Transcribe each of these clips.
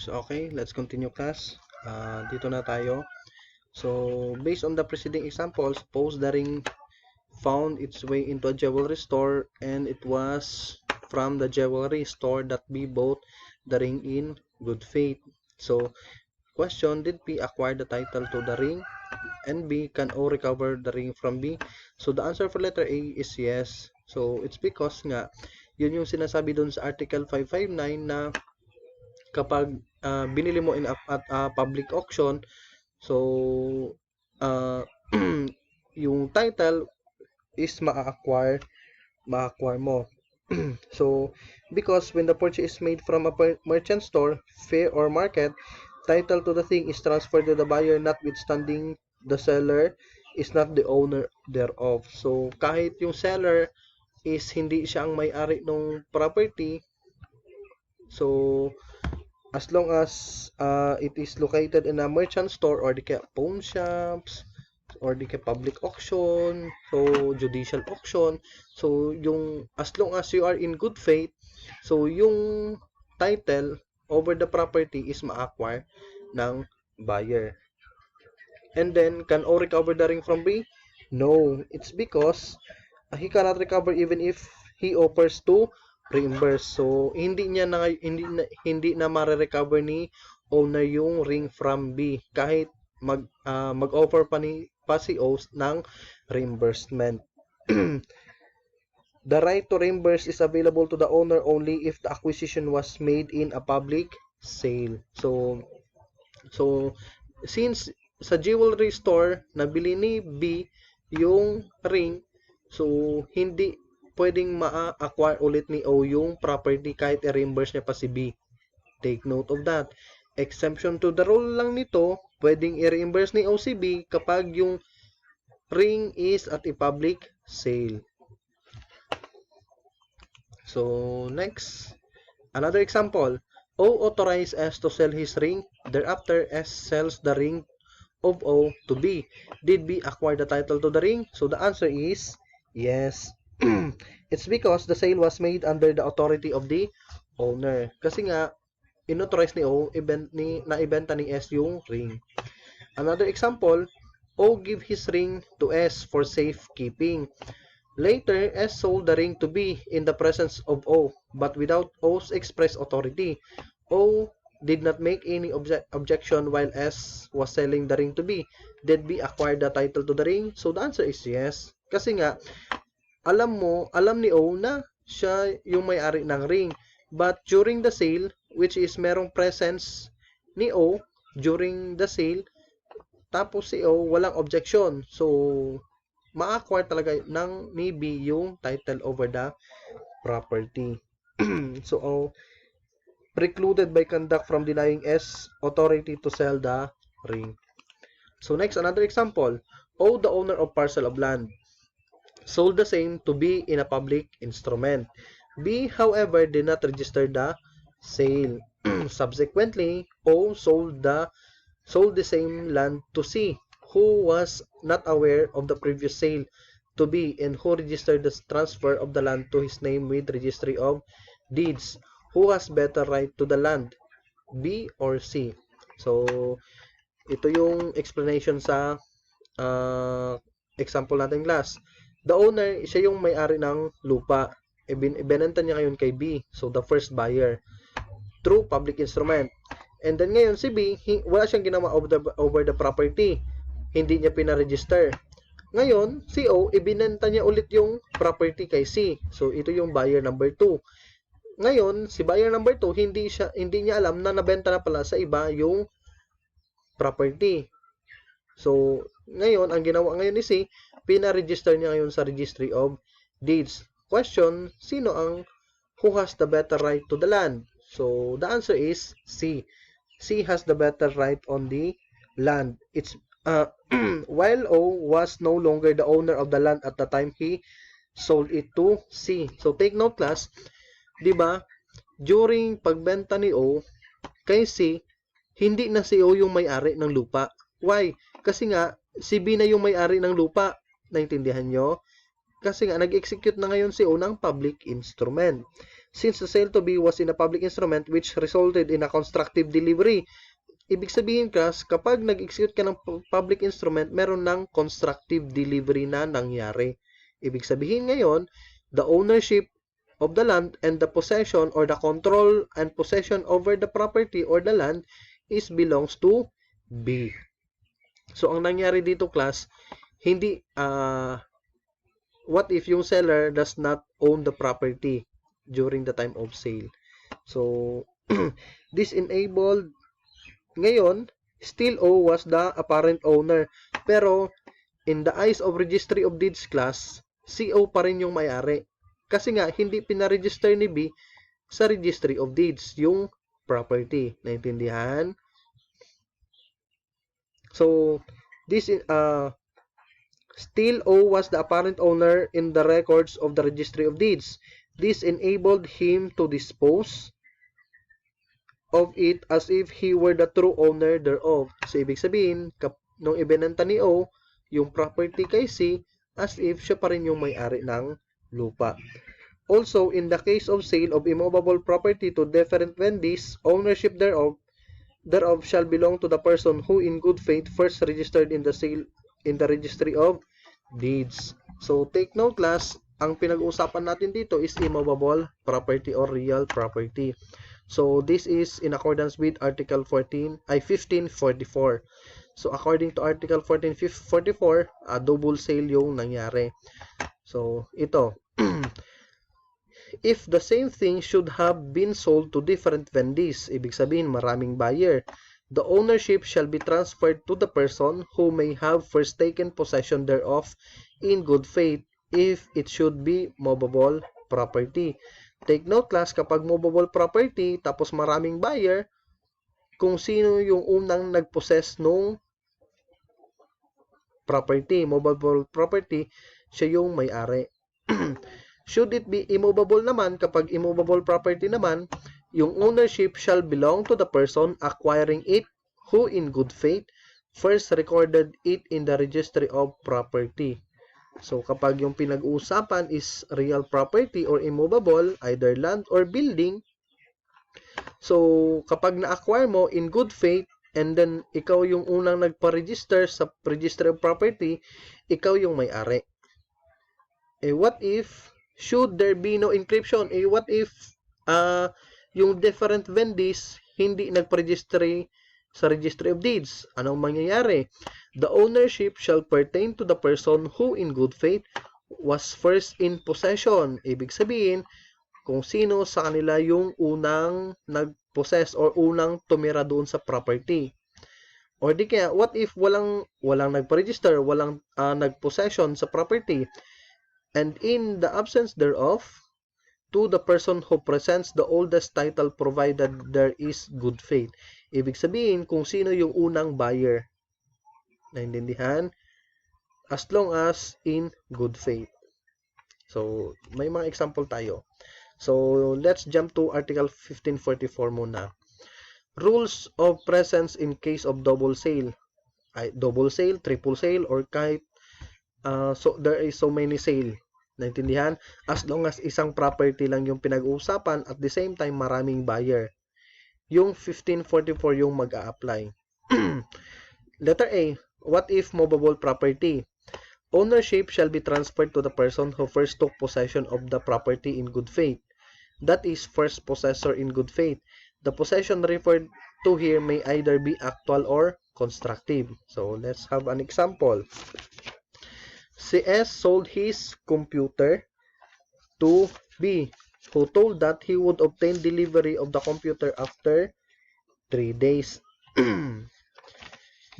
So, okay, let's continue class. Dito na tayo. So, based on the preceding example, suppose the ring found its way into a jewelry store and it was from the jewelry store that B bought the ring in good faith. So, question, did B acquire the title to the ring? And B, can O recover the ring from B? So, the answer for letter A is yes. So, it's because nga, yun yung sinasabi dun sa Article 559 na kapag binili mo at public auction, so yung title is ma-acquire mo. So, because when the purchase is made from a merchant store, fair or market, title to the thing is transferred to the buyer notwithstanding the seller is not the owner thereof. So, kahit yung seller is hindi siya ang may-ari ng property, so as long as it is located in a merchant store or the pawn shops or the public auction, so judicial auction, so yung as long as you are in good faith, so yung title over the property is ma-acquire ng buyer. And then, can O recover the ring from B? No, it's because he cannot recover even if he offers to reimburse. So, hindi na mare-recover ni owner yung ring from B kahit mag-offer pa si O ng reimbursement. The right to reimburse is available to the owner only if the acquisition was made in a public sale. So since sa jewelry store nabili ni B yung ring, so hindi pwedeng ma-acquire ulit ni O yung property kahit i-reimburse niya pa si B. Take note of that. Exemption to the rule lang nito, pwedeng i-reimburse ni O si B kapag yung ring is at a public sale. So next, another example. O authorized S to sell his ring. Thereafter, S sells the ring of O to B. Did B acquire the title to the ring? So the answer is yes. It's because the sale was made under the authority of the owner. Kasi nga, inauthorize ni O, naibenta ni S yung ring. Another example, O give his ring to S for safekeeping. Later, S sold the ring to B in the presence of O, but without O's express authority. O did not make any objection while S was selling the ring to B. Did B acquire the title to the ring? So the answer is yes. Kasi nga, alam ni O na siya yung may-ari ng ring. But during the sale, which is merong presence ni O during the sale, tapos si O walang objection. So, ma-acquire talaga ng ni B yung title over the property. So, precluded by conduct from denying S authority to sell the ring. So, next, another example. O, the owner of parcel of land, sold the same to B in a public instrument. B, however, did not register the sale. Subsequently, O sold the same land to C, who was not aware of the previous sale to B and who registered the transfer of the land to his name with registry of deeds. Who has better right to the land, B or C? So, ito yung explanation sa example natin class. The owner, siya yung may-ari ng lupa. Ibinenta niya ngayon kay B, so the first buyer, through public instrument. And then ngayon si B, wala siyang ginawa over the property. Hindi niya pinaregister. Ngayon, si O, ibinenta niya ulit yung property kay C. So, ito yung buyer number 2. Ngayon, si buyer number 2, hindi niya alam na nabenta na pala sa iba yung property. So, ngayon, ang ginawa ngayon ni C, pinaregister niya ngayon sa registry of deeds. Question, who has the better right to the land? So, the answer is C. C has the better right on the land. It's while O was no longer the owner of the land at the time he sold it to C. So, take note class, di ba, during pagbenta ni O kay C, hindi na si O yung may-ari ng lupa. Why? Kasi nga, si B na yung may-ari ng lupa. Naintindihan nyo? Kasi nga, nag-execute na ngayon si O ng public instrument. since the sale to B was in a public instrument which resulted in a constructive delivery. Ibig sabihin, class, kapag nag-execute ka ng public instrument, meron ng constructive delivery na nangyari. Ibig sabihin ngayon, the ownership of the land and the possession or the control and possession over the property or the land is belongs to B. So, ang nangyari dito, class, hindi, what if yung seller does not own the property during the time of sale? So, this enabled, ngayon, still O was the apparent owner. Pero, in the eyes of Registry of Deeds class, si O pa rin yung may-ari. Kasi nga, hindi pinaregister ni B sa Registry of Deeds yung property. Naintindihan? So, this still O was the apparent owner in the records of the Registry of Deeds. This enabled him to dispose of it as if he were the true owner thereof. So, ibig sabihin, nung ibinenta ni O, yung property kay C, as if siya pa rin yung may-ari ng lupa. Also, in the case of sale of immovable property to different vendees, ownership thereof shall belong to the person who in good faith first registered in the sale in the Registry of Deeds. So, take note class, ang pinag-uusapan natin dito is immovable property or real property. So, this is in accordance with Article 1544. So, according to Article 1444, double sale yung nangyari. So, ito. If the same thing should have been sold to different vendees, ibig sabihin maraming buyer, the ownership shall be transferred to the person who may have first taken possession thereof in good faith if it should be movable property. Take note class, kapag movable property tapos maraming buyer, kung sino yung unang nag-possess nung property, movable property, siya yung may-ari. Should it be immovable naman, kapag immovable property naman, yung ownership shall belong to the person acquiring it who in good faith first recorded it in the Registry of Property. So, kapag yung pinag-uusapan is real property or immovable, either land or building, so, kapag na-acquire mo in good faith, and then ikaw yung unang nagpa-register sa Registry of Property, ikaw yung may-ari. What if, should there be no encryption? What if, yung different vendees hindi nagpa-registry sa Registry of Deeds? Anong mangyayari? The ownership shall pertain to the person who in good faith was first in possession. Ibig sabihin, kung sino sa kanila yung unang nag-possess or unang tumira doon sa property. Or di kaya, what if walang nagpa-register, walang nag-possession sa property, and in the absence thereof, to the person who presents the oldest title provided there is good faith. Ibig sabihin, kung sino yung unang buyer. Naintindihan? As long as in good faith. So, may mga example tayo. So, let's jump to Article 1544 muna. Rules of presence in case of double sale. Double sale, triple sale, or kahit so there is so many sale. Naintindihan? As long as isang property lang yung pinag-uusapan, at the same time maraming buyer. Yung 1544 yung mag-a-apply. Letter A, what if movable property? Ownership shall be transferred to the person who first took possession of the property in good faith. That is, first possessor in good faith. The possession referred to here may either be actual or constructive. So, let's have an example. CS sold his computer to B, who told that he would obtain delivery of the computer after 3 days.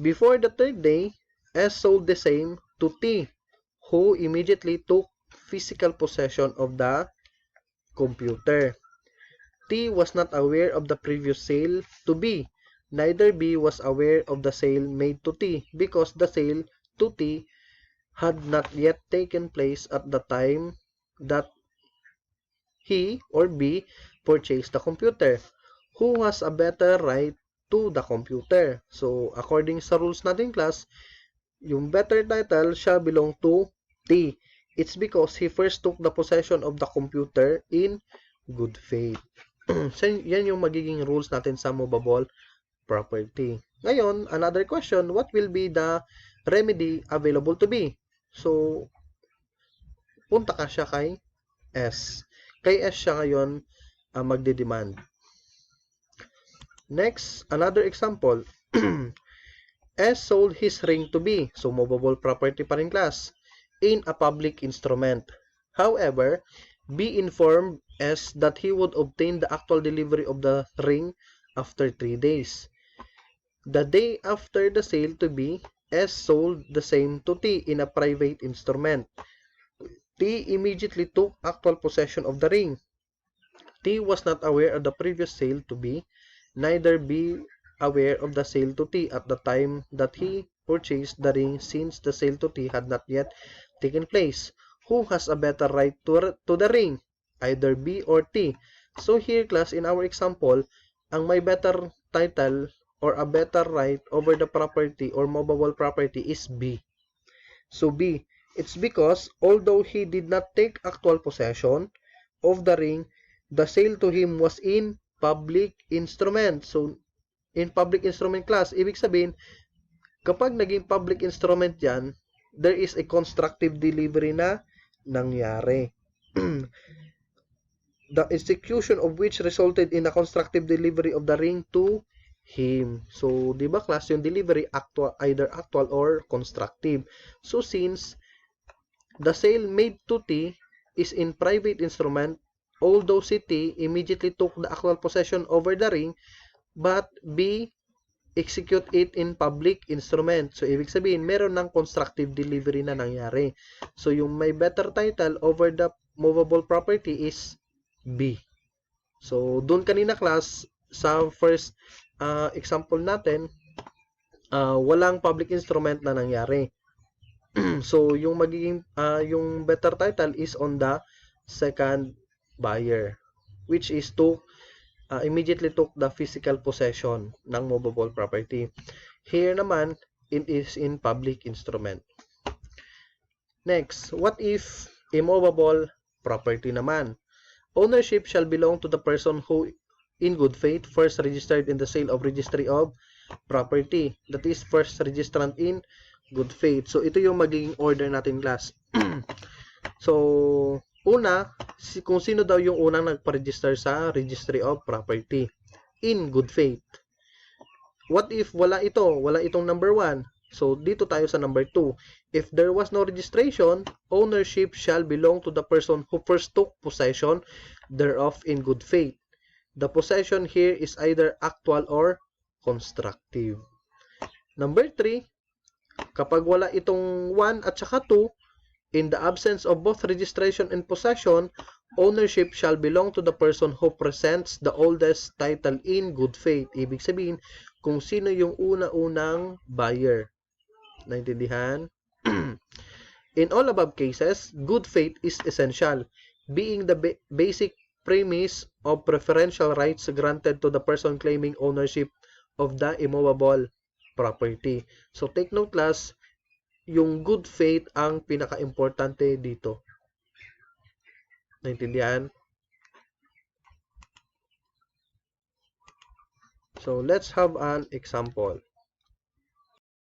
Before the third day, S sold the same to T, who immediately took physical possession of the computer. T was not aware of the previous sale to B. Neither B was aware of the sale made to T because the sale to T had not yet taken place at the time that he or B purchased the computer. Who has a better right to the computer? So, according sa rules natin class, yung better title shall belong to T. It's because he first took the possession of the computer in good faith. So, yan yung magiging rules natin sa movable property. Ngayon, another question, what will be the remedy available to B? So, punta ka siya kay S. Kay S siya ngayon magde-demand. Next, another example. S sold his ring to B. So, movable property pa rin class. In a public instrument. However, B informed S that he would obtain the actual delivery of the ring after 3 days. The day after the sale to B, S sold the same to T in a private instrument. T immediately took actual possession of the ring. T was not aware of the previous sale to B, neither B aware of the sale to T at the time that he purchased the ring, since the sale to T had not yet taken place. Who has a better right to the ring? Either B or T. So here class, in our example, ang may better title or a better right over the property or movable property is B. So B, it's because although he did not take actual possession of the ring, the sale to him was in public instrument. So, in public instrument class, ibig sabihin, kapag naging public instrument yan, there is a constructive delivery na nangyari. The execution of which resulted in a constructive delivery of the ring to him. So, di ba class, yung delivery either actual or constructive. So, since the sale made to T is in private instrument, although si T immediately took the actual possession over the ring, but B execute it in public instrument. So, ibig sabihin, meron ng constructive delivery na nangyari. So, yung may better title over the movable property is B. So, doon kanina class, sa first example natin, walang public instrument na nangyari. So, yung magiging, yung better title is on the second buyer, which is to immediately took the physical possession ng movable property. Here naman, it is in public instrument. Next, what if immovable property naman? Ownership shall belong to the person who, in good faith, first registered in the sale of registry of property. That is, first registrant in good faith. So, ito yung magiging order natin, class. So, una, kung sino daw yung unang nagpa-register sa registry of property in good faith. What if wala ito? Wala itong number 1. So, dito tayo sa number 2. If there was no registration, ownership shall belong to the person who first took possession thereof in good faith. The possession here is either actual or constructive. Number 3, kapag wala itong 1 at saka 2, in the absence of both registration and possession, ownership shall belong to the person who presents the oldest title in good faith. Ibig sabihin, kung sino yung una-unang buyer. Naintindihan? In all above cases, good faith is essential, being the basic premise of preferential rights granted to the person claiming ownership of the immovable property. So, take note class, yung good faith ang pinaka-importante dito. Naintindihan? So, let's have an example.